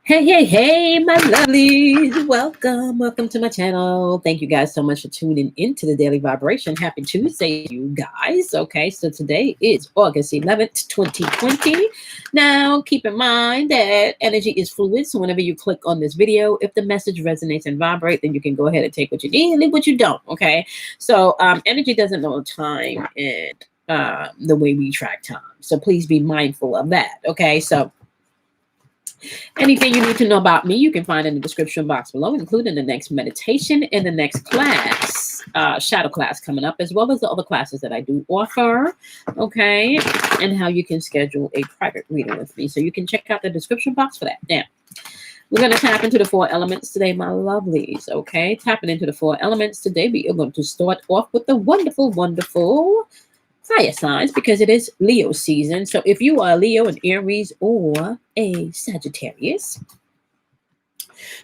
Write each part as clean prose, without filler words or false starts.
Hey, my lovelies. Welcome to my channel. Thank you guys so much for tuning into the Daily Vibration. Happy Tuesday, you guys. Okay, so today is August 11th, 2020. Now, keep in mind that energy is fluid, so whenever you click on this video, if the message resonates and vibrate, then you can go ahead and take what you need and leave what you don't, okay? So, energy doesn't know time and the way we track time. So please be mindful of that, okay? So, anything you need to know about me, you can find in the description box below, including the next meditation and the next class, shadow class coming up, as well as the other classes that I do offer, okay, and how you can schedule a private reading with me. So you can check out the description box for that. Now, we're going to tap into the 4 elements today, my lovelies, okay? Tapping into the 4 elements today, we are going to start off with the wonderful fire signs, because it is Leo season. So if you are a Leo, an Aries, or a Sagittarius,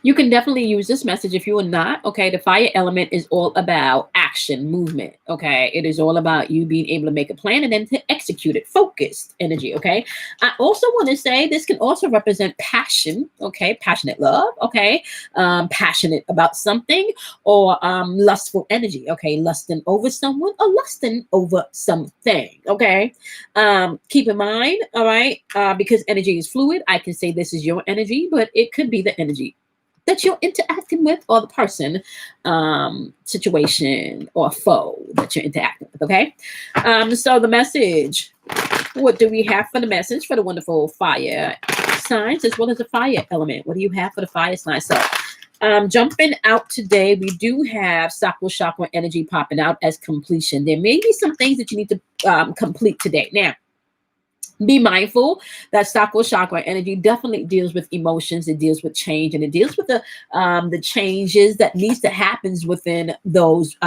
you can definitely use this message. If you are not, okay, the fire element is all about action, movement, okay? It is all about you being able to make a plan and then to execute it, focused energy, okay? I also want to say this can also represent passion, okay? Passionate love, okay? Passionate about something, or lustful energy, okay? Lusting over someone or lusting over something, okay? Keep in mind, all right, because energy is fluid, I can say this is your energy, but it could be the energy that you're interacting with, or the person, situation, or foe that you're interacting with, okay? So the message, what do we have for the message for the wonderful fire signs, as well as the fire element? What do you have for the fire signs? So jumping out today, we do have sacral chakra energy popping out as completion. There may be some things that you need to complete today. Now, be mindful that sacral chakra energy definitely deals with emotions. It deals with change, and it deals with the changes that needs to happen within those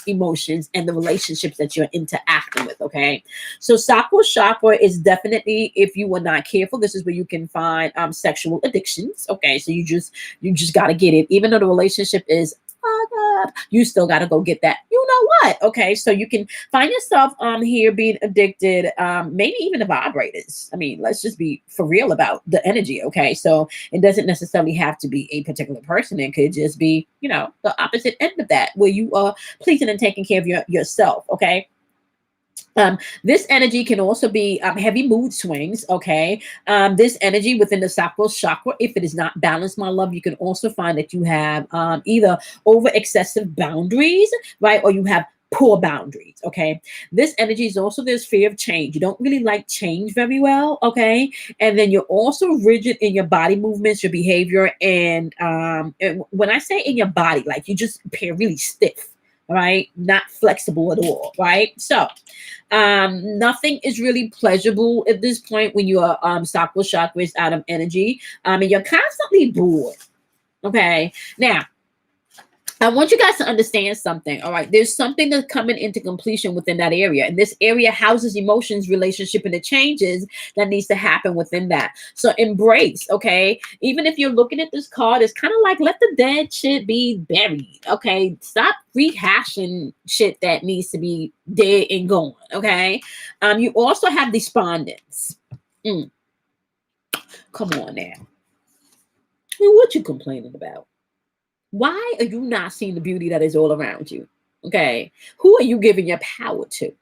emotions and the relationships that you're interacting with. Okay, so sacral chakra is definitely, if you are not careful, this is where you can find sexual addictions. Okay, so you just got to get it, even though the relationship is up, you still got to go get that. You know what? Okay, so you can find yourself here being addicted, maybe even to vibrators. I mean, let's just be for real about the energy. Okay, so it doesn't necessarily have to be a particular person. It could just be, you know, the opposite end of that, where you are pleasing and taking care of yourself. Okay. This energy can also be heavy mood swings, okay? This energy within the sacral chakra, if it is not balanced, my love, you can also find that you have either over excessive boundaries, right? Or you have poor boundaries, okay? This energy is also this fear of change. You don't really like change very well, okay? And then you're also rigid in your body movements, your behavior, and when I say in your body, like you just appear really stiff, right? Not flexible at all, right? So nothing is really pleasurable at this point when your sacral chakra is out of energy, and you're constantly bored. Okay, now I want you guys to understand something. All right, there's something that's coming into completion within that area, and this area houses emotions, relationship, and the changes that needs to happen within that. So embrace, okay? Even if you're looking at this card, it's kind of like, let the dead shit be buried. Okay, stop rehashing shit that needs to be dead and gone. Okay, you also have despondence. Come on now, what you complaining about? Why are you not seeing the beauty that is all around you? Okay. Who are you giving your power to?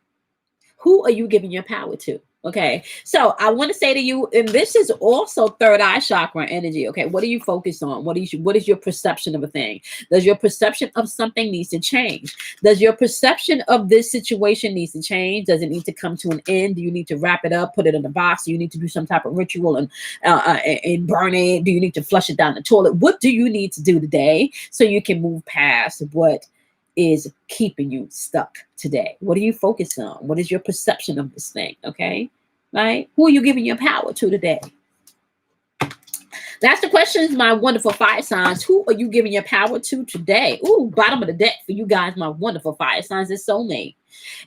Who are you giving your power to? Okay. So I want to say to you, and this is also third eye chakra energy. Okay. What are you focused on? What is your perception of a thing? Does your perception of something needs to change? Does your perception of this situation needs to change? Does it need to come to an end? Do you need to wrap it up, put it in a box? Do you need to do some type of ritual and burn it? Do you need to flush it down the toilet? What do you need to do today so you can move past what is keeping you stuck today? What are you focused on? What is your perception of this thing? Okay, right? Who are you giving your power to today? That's the questions, my wonderful fire signs. Who are you giving your power to today? Ooh, bottom of the deck for you guys, my wonderful fire signs, is soulmate.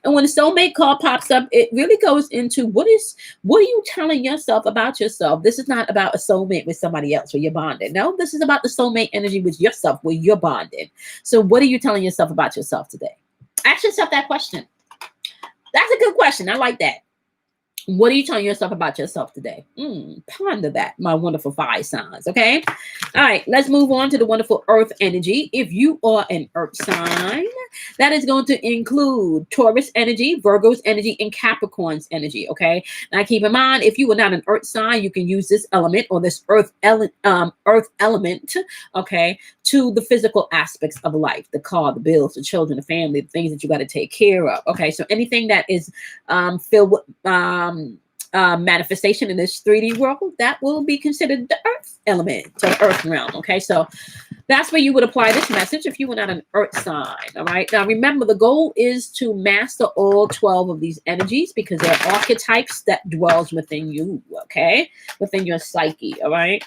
And when the soulmate card pops up, it really goes into what are you telling yourself about yourself? This is not about a soulmate with somebody else where you're bonded. No, this is about the soulmate energy with yourself where you're bonded. So what are you telling yourself about yourself today? Ask yourself that question. That's a good question. I like that. What are you telling yourself about yourself today? Ponder that, my wonderful fire signs. Okay. All right. Let's move on to the wonderful earth energy. If you are an earth sign, that is going to include Taurus energy, Virgo's energy, and Capricorn's energy. Okay. Now keep in mind, if you are not an earth sign, you can use this element or this earth element. Okay. To the physical aspects of life, the car, the bills, the children, the family, the things that you got to take care of. Okay. So anything that is filled with manifestation in this 3D world, that will be considered the earth element, so the earth realm. Okay, so that's where you would apply this message if you were not an earth sign. All right, now remember, the goal is to master all 12 of these energies because they're archetypes that dwells within you. Okay, within your psyche. All right.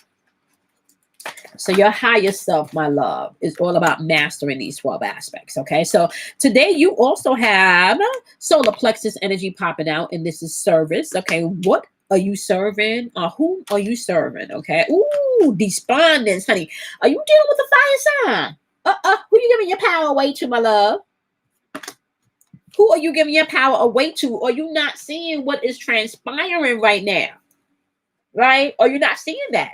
So your higher self, my love, is all about mastering these 12 aspects. Okay. So today you also have solar plexus energy popping out, and this is service. Okay. What are you serving? Or whom are you serving? Okay. Ooh, despondence, honey. Are you dealing with a fire sign? Who you giving your power away to, my love? Who are you giving your power away to? Are you not seeing what is transpiring right now? Right? Are you not seeing that?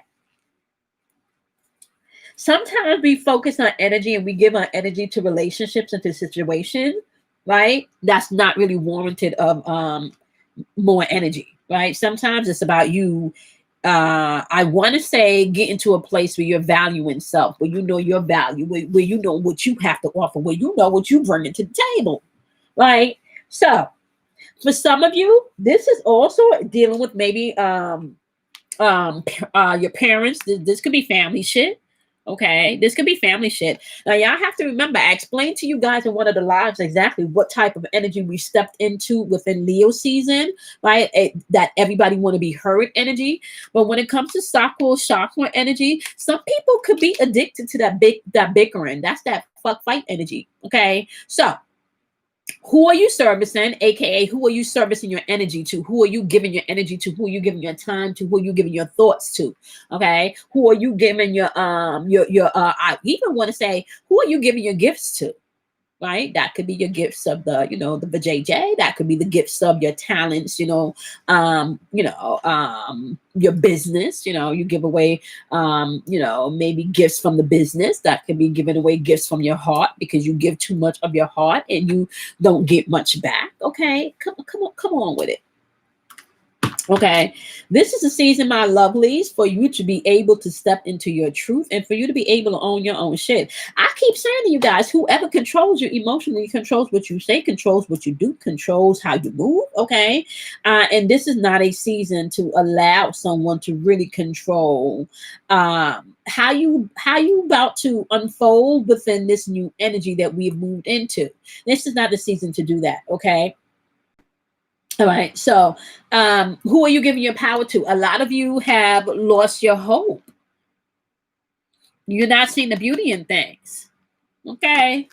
Sometimes we focus on energy and we give our energy to relationships and to situations, right? That's not really warranted of more energy, right? Sometimes it's about you. I want to say get into a place where you're valuing self, where you know your value, where you know what you have to offer, where you know what you bring to the table, right? So for some of you, this is also dealing with maybe your parents. This could be family shit. Okay, this could be family shit. Now, y'all have to remember, I explained to you guys in one of the lives exactly what type of energy we stepped into within Leo season, right? That everybody want to be heard energy. But when it comes to sacral chakra energy, some people could be addicted to that bickering. That's that fuck fight energy. Okay, so who are you servicing, aka who are you servicing your energy to? Who are you giving your energy to? Who are you giving your time to? Who are you giving your thoughts to? Okay, who are you giving your I even want to say, who are you giving your gifts to? Right, that could be your gifts of the JJ. That could be the gifts of your talents. Your business. You give away maybe gifts from the business. That could be giving away gifts from your heart because you give too much of your heart and you don't get much back. Okay, come on with it. Okay, this is a season, my lovelies, for you to be able to step into your truth and for you to be able to own your own shit. I keep saying to you guys, whoever controls you emotionally controls what you say, controls what you do, controls how you move. Okay, and this is not a season to allow someone to really control how you about to unfold within this new energy that we've moved into. This is not the season to do that. Okay. All right. So, who are you giving your power to? A lot of you have lost your hope. You're not seeing the beauty in things. Okay.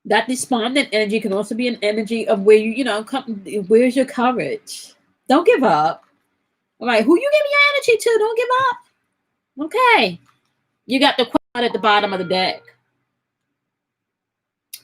That despondent energy can also be an energy of where where's your courage? Don't give up. All right. Who you giving your energy to? Don't give up. Okay. You got the quest card at the bottom of the deck.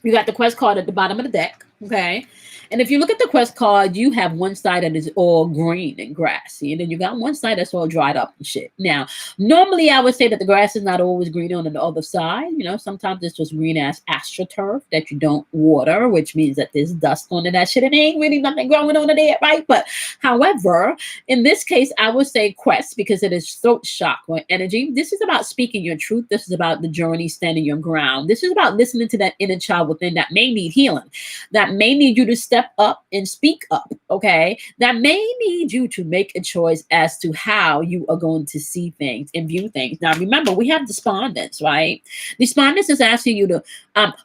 You got the quest card at the bottom of the deck. Okay. And if you look at the quest card, you have one side that is all green and grassy, and then you got one side that's all dried up and shit. Now, normally I would say that the grass is not always green on the other side. Sometimes it's just green ass astroturf that you don't water, which means that there's dust on that shit and ain't really nothing growing on there, right? But however, in this case, I would say quest because it is throat chakra energy. This is about speaking your truth. This is about the journey, standing your ground. This is about listening to that inner child within that may need healing, that may need you to step up and speak up. Okay, that may need you to make a choice as to how you are going to see things and view things. Now remember, we have despondence, right? Despondence is asking you to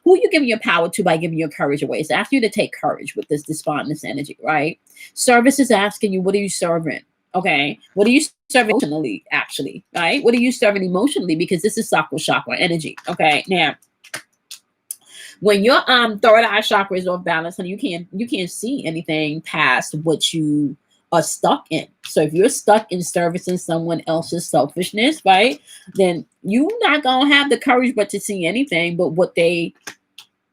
who are you giving your power to by giving your courage away? It's asking you to take courage with this despondence energy, right? Service is asking you, what are you serving? Okay, what are you serving emotionally, actually, right? What are you serving emotionally? Because this is sacral chakra energy. Okay, now when your third eye chakra is off balance, and you can't see anything past what you are stuck in. So if you're stuck in servicing someone else's selfishness, right, then you're not gonna have the courage but to see anything but what they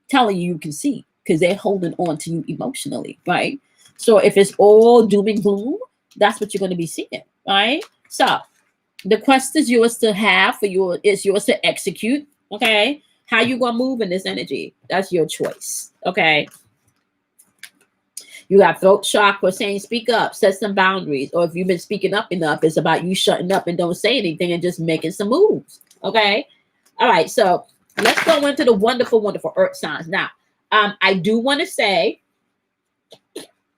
telling you can see, because they're holding on to you emotionally, right? So if it's all doom and gloom, that's what you're going to be seeing, right? So the quest is yours to have, it's yours to execute. Okay, how you gonna move in this energy? That's your choice. Okay. You got throat chakra saying speak up, set some boundaries. Or if you've been speaking up enough, it's about you shutting up and don't say anything and just making some moves. Okay. All right. So let's go into the wonderful, wonderful earth signs. Now, I do want to say,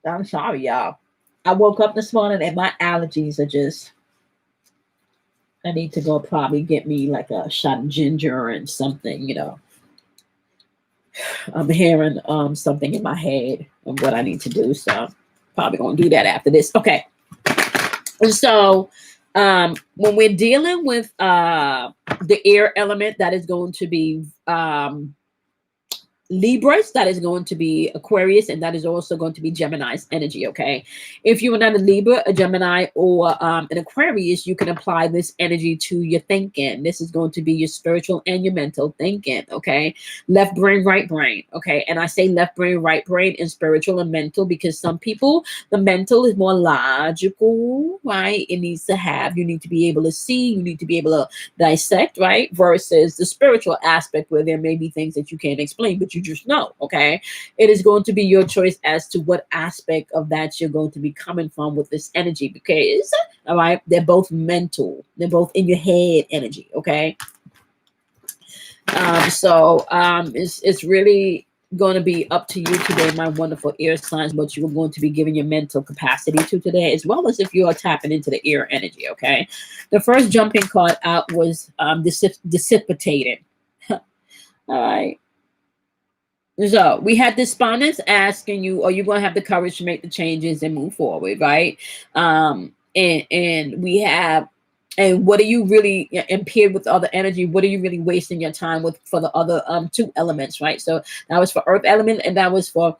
I'm sorry, y'all. I woke up this morning and my allergies are just, I need to go probably get me like a shot of ginger and something, you know. I'm hearing something in my head of what I need to do. So probably gonna do that after this. Okay. And so when we're dealing with the air element, that is going to be Libras, that is going to be Aquarius, and that is also going to be Gemini's energy. Okay, if you are not a Libra, a Gemini, or an Aquarius, you can apply this energy to your thinking. This is going to be your spiritual and your mental thinking. Okay, left brain, right brain. Okay, and I say left brain, right brain, and spiritual and mental because some people, the mental is more logical, right? It needs to have, you need to be able to see, you need to be able to dissect, right? Versus the spiritual aspect where there may be things that you can't explain, but you just know. Okay, it is going to be your choice as to what aspect of that you're going to be coming from with this energy, because all right, they're both mental, they're both in your head energy. Okay, it's really going to be up to you today, my wonderful air signs, what you are going to be giving your mental capacity to today, as well as if you are tapping into the air energy. Okay, the first jumping card out was dissipating. All right. So we had respondents asking you, are you going to have the courage to make the changes and move forward, right? And we have, and what are you really impaired with other energy? What are you really wasting your time with for the other two elements, right? So that was for earth element and that was for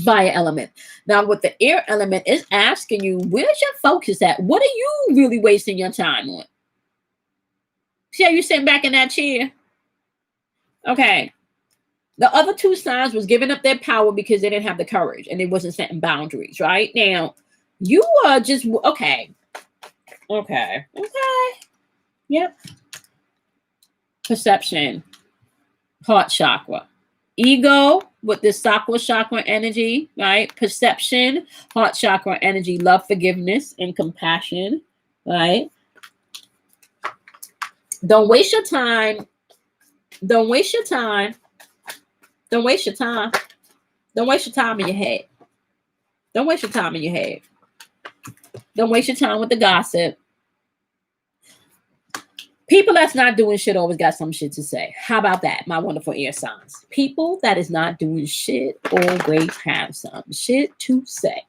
fire element. Now with the air element, is asking you, where's your focus at? What are you really wasting your time on? See how you sitting back in that chair? Okay. The other two signs was giving up their power because they didn't have the courage and they wasn't setting boundaries. Right now, you are just okay. Yep. Perception, heart chakra, ego with the sacral chakra energy. Right. Perception, heart chakra energy, love, forgiveness, and compassion. Right. Don't waste your time. Don't waste your time. Don't waste your time. Don't waste your time in your head. Don't waste your time in your head. Don't waste your time with the gossip. People that's not doing shit always got some shit to say. How about that, my wonderful air signs? People that is not doing shit always have some shit to say.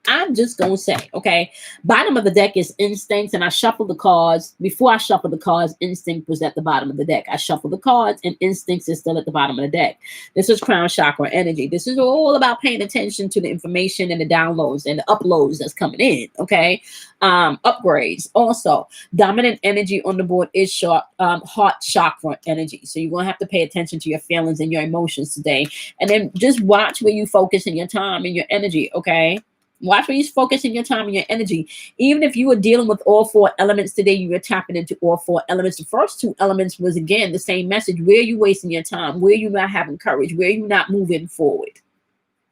I'm just going to say, okay, bottom of the deck is instincts, and I shuffle the cards. Before I shuffle the cards, instinct was at the bottom of the deck. I shuffle the cards, and instincts is still at the bottom of the deck. This is crown chakra energy. This is all about paying attention to the information and the downloads and the uploads that's coming in, okay? Upgrades. Also, dominant energy on the board is heart chakra energy. So you're going to have to pay attention to your feelings and your emotions today. And then just watch where you focus in your time and your energy, okay? Watch where you're focusing your time and your energy. Even if you were dealing with all four elements today, you were tapping into all four elements. The first two elements was, again, the same message. Where are you wasting your time? Where are you not having courage? Where are you not moving forward?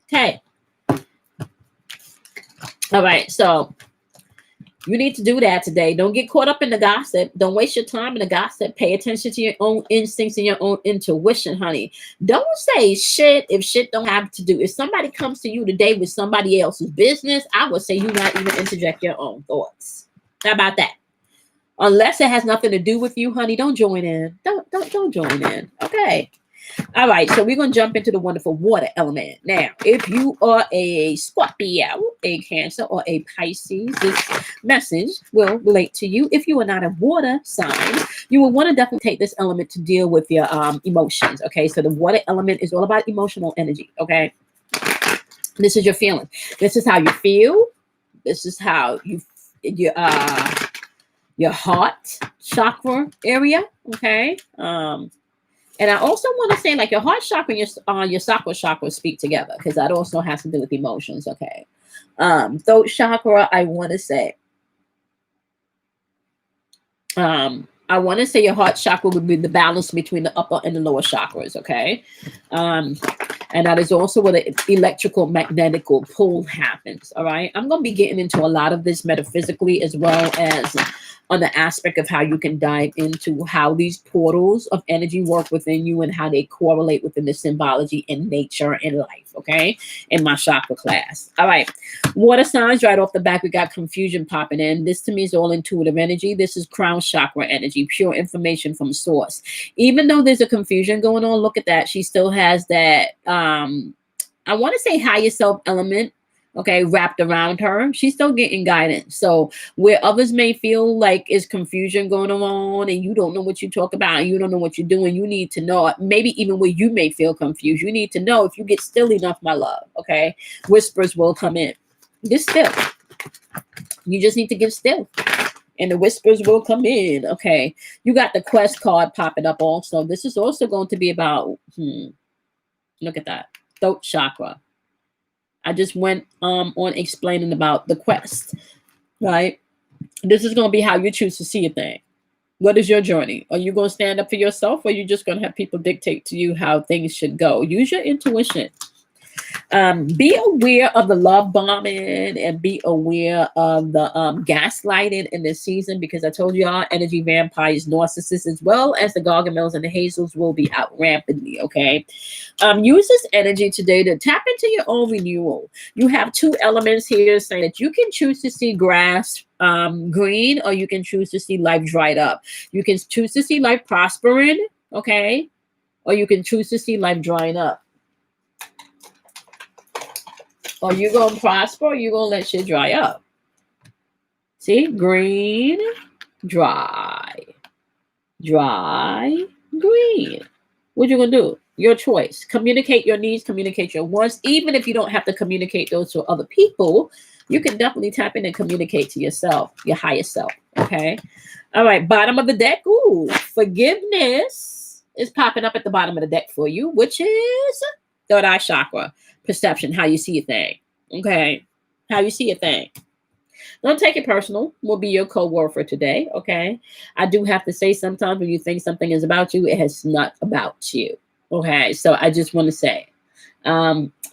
Okay. All right. So you need to do that today. Don't get caught up in the gossip. Don't waste your time in the gossip. Pay attention to your own instincts and your own intuition, honey. Don't say shit if shit don't have to do. If somebody comes to you today with somebody else's business, I would say you not even interject your own thoughts. How about that? Unless it has nothing to do with you, honey, don't join in. Don't join in. Okay. All right, so we're going to jump into the wonderful water element. Now, if you are a Scorpio, a Cancer, or a Pisces, this message will relate to you. If you are not a water sign, you will want to definitely take this element to deal with your emotions, okay? So the water element is all about emotional energy, okay? This is your feeling. This is how you feel. This is how your heart chakra area, okay? And I also want to say, like, your heart chakra and your sacral chakra speak together, because that also has to do with emotions. Okay. Throat chakra, I want to say your heart chakra would be the balance between the upper and the lower chakras, okay? And that is also where the electrical magnetical pull happens, all right? I'm going to be getting into a lot of this metaphysically, as well as on the aspect of how you can dive into how these portals of energy work within you and how they correlate within the symbology in nature and life, okay? In my chakra class. All right. Water signs, right off the back, we got confusion popping in. This to me is all intuitive energy. This is crown chakra energy, pure information from source. Even though there's a confusion going on, look at that. She still has that, I want to say higher self element, okay, wrapped around her. She's still getting guidance. So where others may feel like is confusion going on and you don't know what you talk about, and you don't know what you're doing, you need to know, maybe even where you may feel confused, you need to know, if you get still enough, my love, okay, whispers will come in. Get still. You just need to get still, and the whispers will come in. Okay. You got the quest card popping up also. This is also going to be about, look at that. Throat chakra. I just went on explaining about the quest, right? This is going to be how you choose to see a thing. What is your journey? Are you going to stand up for yourself, or are you just going to have people dictate to you how things should go? Use your intuition. Be aware of the love bombing, and be aware of the gaslighting in this season, because I told y'all energy vampires, narcissists, as well as the Gargamels and the Hazels will be out rampantly, okay? Use this energy today to tap into your own renewal. You have two elements here saying that you can choose to see grass green, or you can choose to see life dried up. You can choose to see life prospering, okay? Or you can choose to see life drying up. Are you going to prosper, or you going to let shit dry up? See? Green, dry. Dry, green. What you going to do? Your choice. Communicate your needs, communicate your wants. Even if you don't have to communicate those to other people, you can definitely tap in and communicate to yourself, your higher self. Okay? All right. Bottom of the deck. Ooh, forgiveness is popping up at the bottom of the deck for you, which is third eye chakra. Perception, how you see a thing. Okay. How you see a thing. Don't take it personal. Will be your code word for today. Okay. I do have to say, sometimes when you think something is about you, it is not about you. Okay. So I just want to say,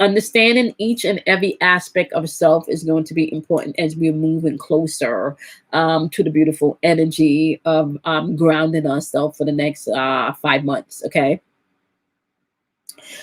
understanding each and every aspect of self is going to be important as we're moving closer to the beautiful energy of grounding ourselves for the next 5 months. Okay.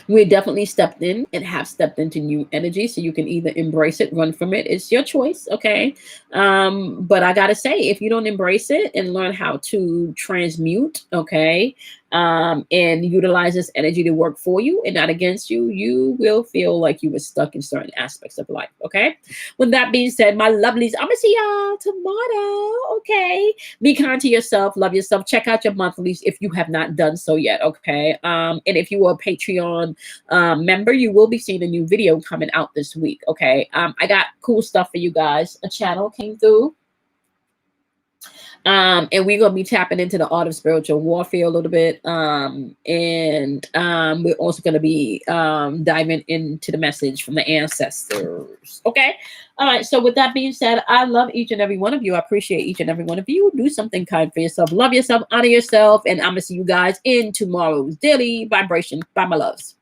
We definitely stepped in and have stepped into new energy, so you can either embrace it, run from it. It's your choice, okay? But I gotta say, if you don't embrace it and learn how to transmute, okay, and utilize this energy to work for you and not against you, you will feel like you were stuck in certain aspects of life, okay? With that being said, my lovelies, I'm gonna see y'all tomorrow, okay? Be kind to yourself, love yourself. Check out your monthlies if you have not done so yet, okay? And if you are a Patreon member, you will be seeing a new video coming out this week, okay? I got cool stuff for you guys. A channel came through. And we're going to be tapping into the art of spiritual warfare a little bit. And we're also going to be diving into the message from the ancestors. Okay. All right. So with that being said, I love each and every one of you. I appreciate each and every one of you. Do something kind for yourself. Love yourself. Honor yourself. And I'm going to see you guys in tomorrow's daily vibration. Bye, my loves.